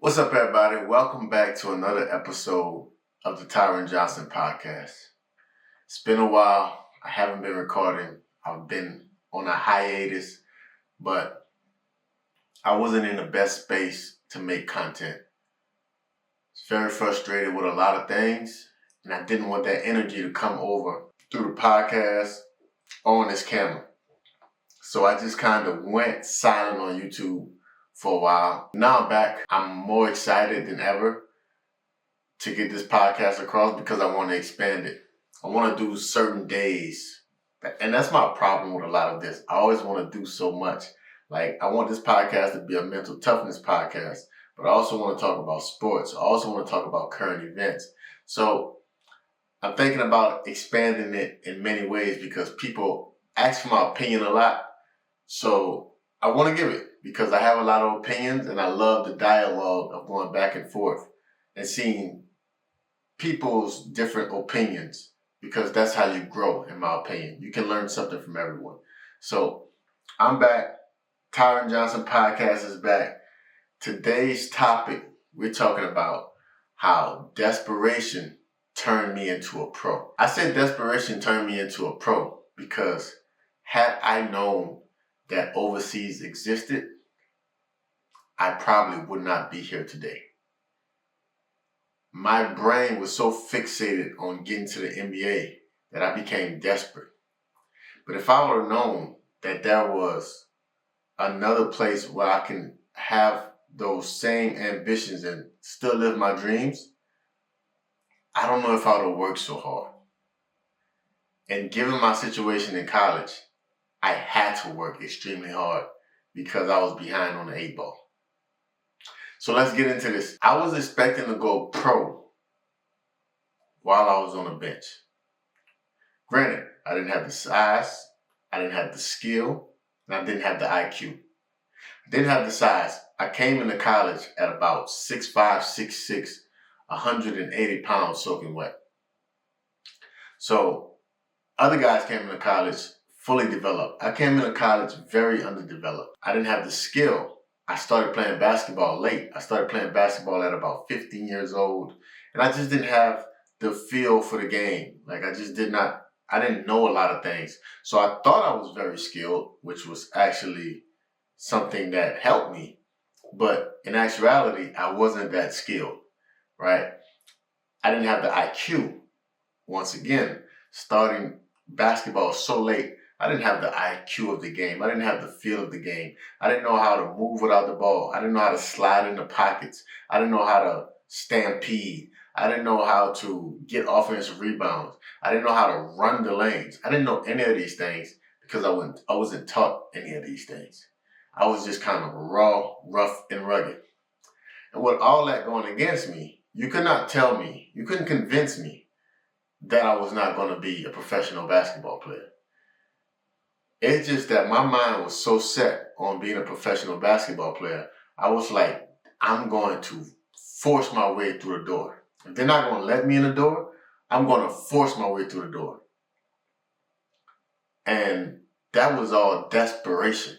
What's up, everybody? Welcome back to another episode of the Tyren podcast. It's been a while. I haven't been recording. I've been on a hiatus, but I wasn't in the best space to make content. I was very frustrated with a lot of things, and I didn't want that energy to come over through the podcast or on this camera. So I just kind of went silent on YouTube for a while. Now I'm back. I'm more excited than ever to get this podcast across because I want to expand it. I want to do certain days. And that's my problem with a lot of this. I always want to do so much. Like, I want this podcast to be a mental toughness podcast, but I also want to talk about sports. I also want to talk about current events. So I'm thinking about expanding it in many ways because people ask for my opinion a lot. So I want to give it because I have a lot of opinions and I love the dialogue of going back and forth and seeing people's different opinions because that's how you grow, in my opinion. You can learn something from everyone. So I'm back. Tyren Johnson podcast is back. Today's topic, we're talking about how desperation turned me into a pro. I said desperation turned me into a pro because had I known that overseas existed, I probably would not be here today. My brain was so fixated on getting to the NBA that I became desperate. But if I would have known that there was another place where I can have those same ambitions and still live my dreams, I don't know if I would have worked so hard. And given my situation in college, I had to work extremely hard because I was behind on the 8 ball. So let's get into this. I was expecting to go pro while I was on the bench. Granted, I didn't have the size, I didn't have the skill, and I didn't have the IQ. I didn't have the size. I came into college at about 6'5", 6'6", 180 pounds soaking wet. So other guys came into college fully developed. I came into college very underdeveloped. I didn't have the skill. I started playing basketball late. I started playing basketball at about 15 years old. And I just didn't have the feel for the game. Like I didn't know a lot of things. So I thought I was very skilled, which was actually something that helped me. But in actuality, I wasn't that skilled, right? I didn't have the IQ. Once again, starting basketball so late, I didn't have the IQ of the game. I didn't have the feel of the game. I didn't know how to move without the ball. I didn't know how to slide in the pockets. I didn't know how to stampede. I didn't know how to get offensive rebounds. I didn't know how to run the lanes. I didn't know any of these things because I wasn't taught any of these things. I was just kind of raw, rough, and rugged. And with all that going against me, you could not tell me, you couldn't convince me that I was not going to be a professional basketball player. It's just that my mind was so set on being a professional basketball player. I was like, I'm going to force my way through the door. If they're not going to let me in the door, I'm going to force my way through the door. And that was all desperation.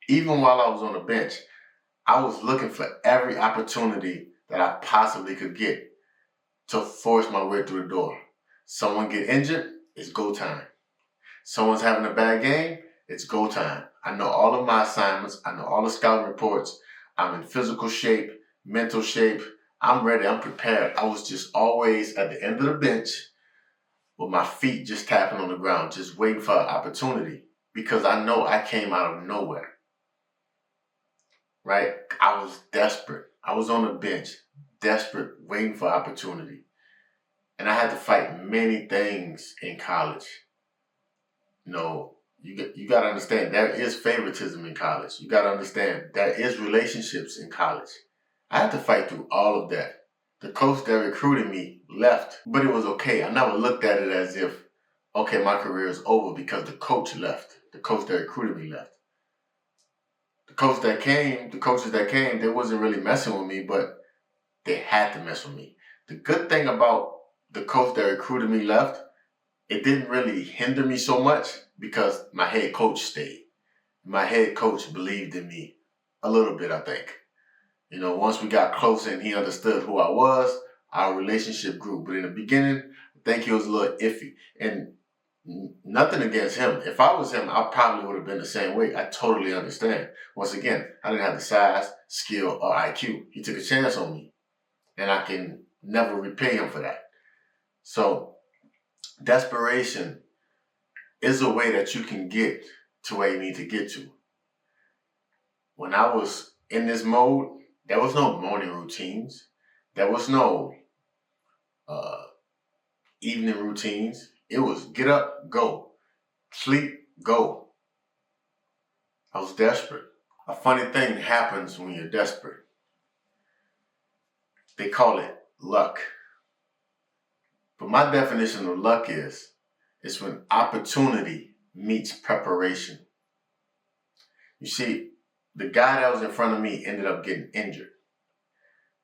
Even while I was on the bench, I was looking for every opportunity that I possibly could get to force my way through the door. Someone get injured, it's go time. Someone's having a bad game, it's go time. I know all of my assignments. I know all the scouting reports. I'm in physical shape, mental shape. I'm ready. I'm prepared. I was just always at the end of the bench with my feet just tapping on the ground, just waiting for an opportunity because I know I came out of nowhere, right? I was desperate. I was on the bench, desperate, waiting for opportunity. And I had to fight many things in college. You got to understand there is favoritism in college. You got to understand there is relationships in college. I had to fight through all of that. The coach that recruited me left, but it was okay. I never looked at it as if, okay, my career is over because the coach left. The coach that recruited me left. The coaches that came, they wasn't really messing with me, but they had to mess with me. The good thing about the coach that recruited me left, it didn't really hinder me so much because my head coach stayed. My head coach believed in me a little bit, I think. Once we got closer and he understood who I was, our relationship grew. But in the beginning, I think he was a little iffy. And nothing against him. If I was him, I probably would have been the same way. I totally understand. Once again, I didn't have the size, skill, or IQ. He took a chance on me. And I can never repay him for that. So, desperation is a way that you can get to where you need to get to. When I was in this mode, there was no morning routines. There was no evening routines. It was get up, go. Sleep, go. I was desperate. A funny thing happens when you're desperate. They call it luck. But my definition of luck is when opportunity meets preparation. You see, the guy that was in front of me ended up getting injured.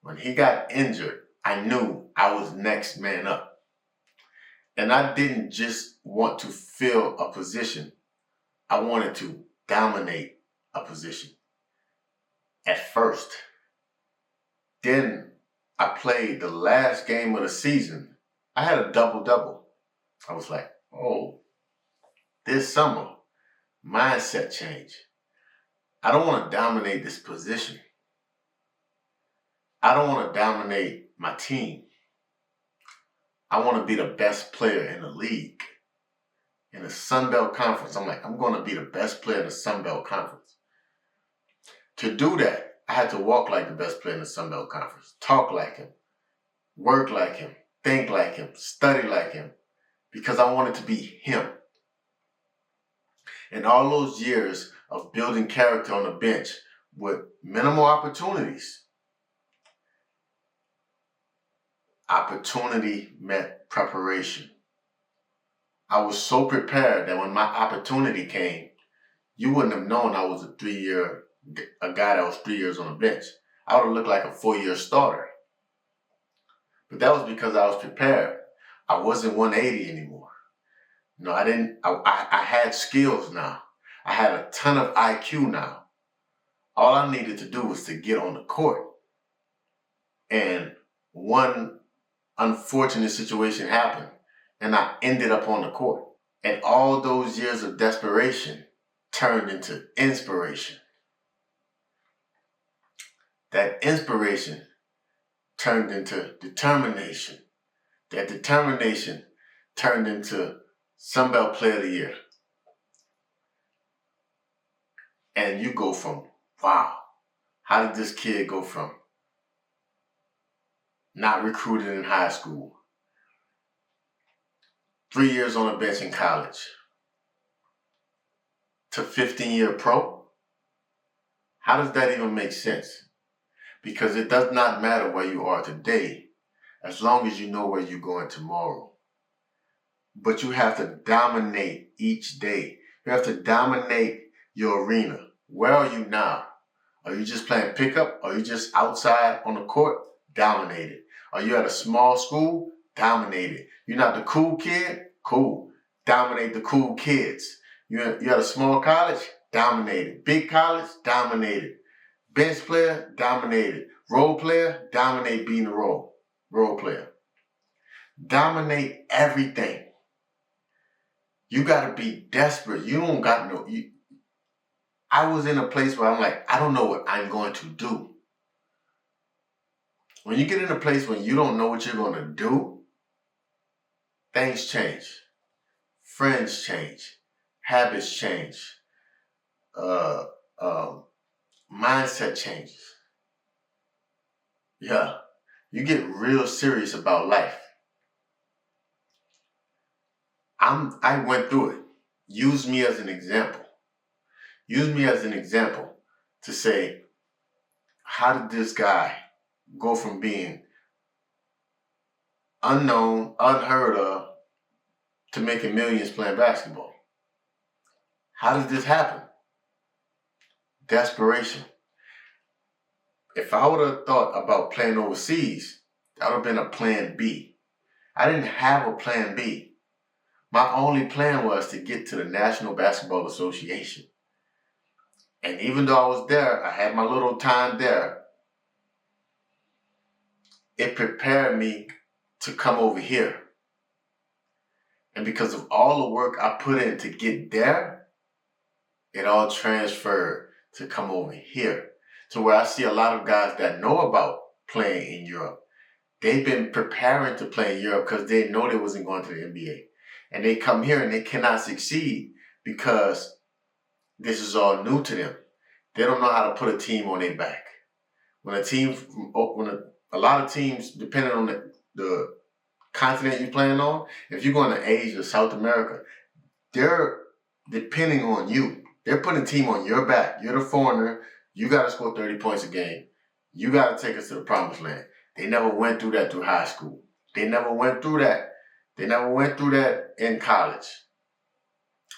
When he got injured, I knew I was next man up. And I didn't just want to fill a position. I wanted to dominate a position at first. Then I played the last game of the season. I had a double-double. I was like, oh, this summer, mindset change. I don't want to dominate this position. I don't want to dominate my team. I want to be the best player in the league. In the Sun Belt Conference, I'm going to be the best player in the Sun Belt Conference. To do that, I had to walk like the best player in the Sun Belt Conference, talk like him, work like him, think like him, study like him, because I wanted to be him. And all those years of building character on the bench with minimal opportunities, opportunity met preparation. I was so prepared that when my opportunity came, you wouldn't have known I was a guy that was 3 years on the bench. I would have looked like a 4-year starter. But that was because I was prepared. I wasn't 180 anymore. I had skills now. I had a ton of IQ now. All I needed to do was to get on the court. And one unfortunate situation happened, and I ended up on the court. And all those years of desperation turned into inspiration. That inspiration turned into determination. That determination turned into Sun Belt Player of the Year. And you go from, wow, how did this kid go from not recruited in high school, 3 years on the bench in college, to 15-year pro? How does that even make sense? Because it does not matter where you are today, as long as you know where you're going tomorrow. But you have to dominate each day. You have to dominate your arena. Where are you now? Are you just playing pickup? Are you just outside on the court? Dominate it. Are you at a small school? Dominate it. You're not the cool kid? Cool. Dominate the cool kids. You're at a small college? Dominate it. Big college? Dominate it. Bench player? Dominate it. Role player? Dominate being the role player. Dominate everything. You got to be desperate. You don't got no... I was in a place where I'm like, I don't know what I'm going to do. When you get in a place when you don't know what you're going to do, things change. Friends change. Habits change. Mindset changes. Yeah. You get real serious about life. I went through it. Use me as an example. Use me as an example to say, how did this guy go from being unknown, unheard of, to making millions playing basketball? How did this happen? Desperation. If I would have thought about playing overseas, that would have been a plan B. I didn't have a plan B. My only plan was to get to the National Basketball Association. And even though I was there, I had my little time there. it prepared me to come over here. And because of all the work I put in to get there, it all transferred to come over here. To where I see a lot of guys that know about playing in Europe. They've been preparing to play in Europe because they know they wasn't going to the NBA. And they come here and they cannot succeed because this is all new to them. They don't know how to put a team on their back. When a lot of teams, depending on the continent you're playing on, if you're going to Asia, South America, they're depending on you. They're putting a team on your back. You're the foreigner. You got to score 30 points a game. You got to take us to the promised land. They never went through that through high school. They never went through that. They never went through that in college.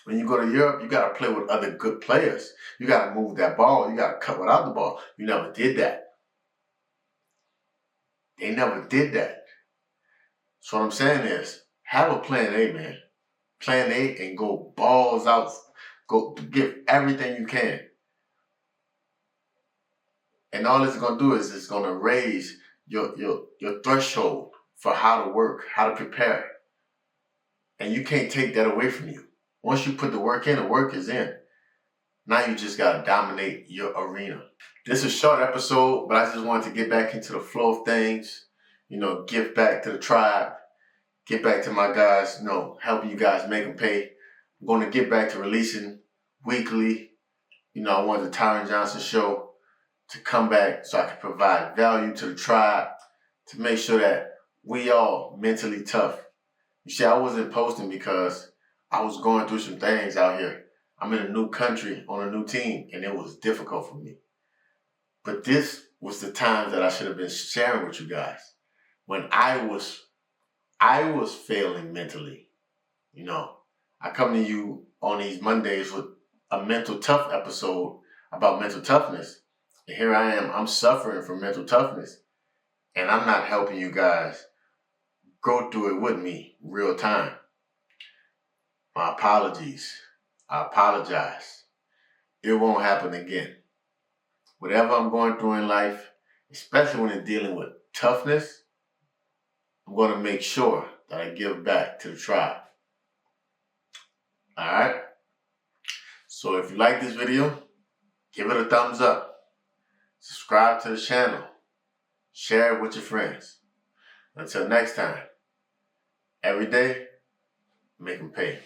When you go to Europe, you got to play with other good players. You got to move that ball. You got to cut without the ball. You never did that. They never did that. So what I'm saying is, have a plan A, man. Plan A and go balls out. Go give everything you can. And all it's going to do is it's going to raise your threshold for how to work, how to prepare. And you can't take that away from you. Once you put the work in, the work is in. Now you just got to dominate your arena. This is a short episode, but I just wanted to get back into the flow of things. Give back to the tribe. Get back to my guys, helping you guys make them pay. I'm going to get back to releasing weekly. I want the Tyren Johnson show to come back so I can provide value to the tribe, to make sure that we all mentally tough. You see, I wasn't posting because I was going through some things out here. I'm in a new country on a new team, and it was difficult for me. But this was the time that I should have been sharing with you guys. When I was failing mentally. I come to you on these Mondays with a mental tough episode about mental toughness. And here I am, I'm suffering from mental toughness. And I'm not helping you guys go through it with me real time. My apologies. I apologize. It won't happen again. Whatever I'm going through in life, especially when it's dealing with toughness, I'm going to make sure that I give back to the tribe. Alright? So if you like this video, give it a thumbs up. Subscribe to the channel. Share it with your friends. Until next time, every day, make them pay.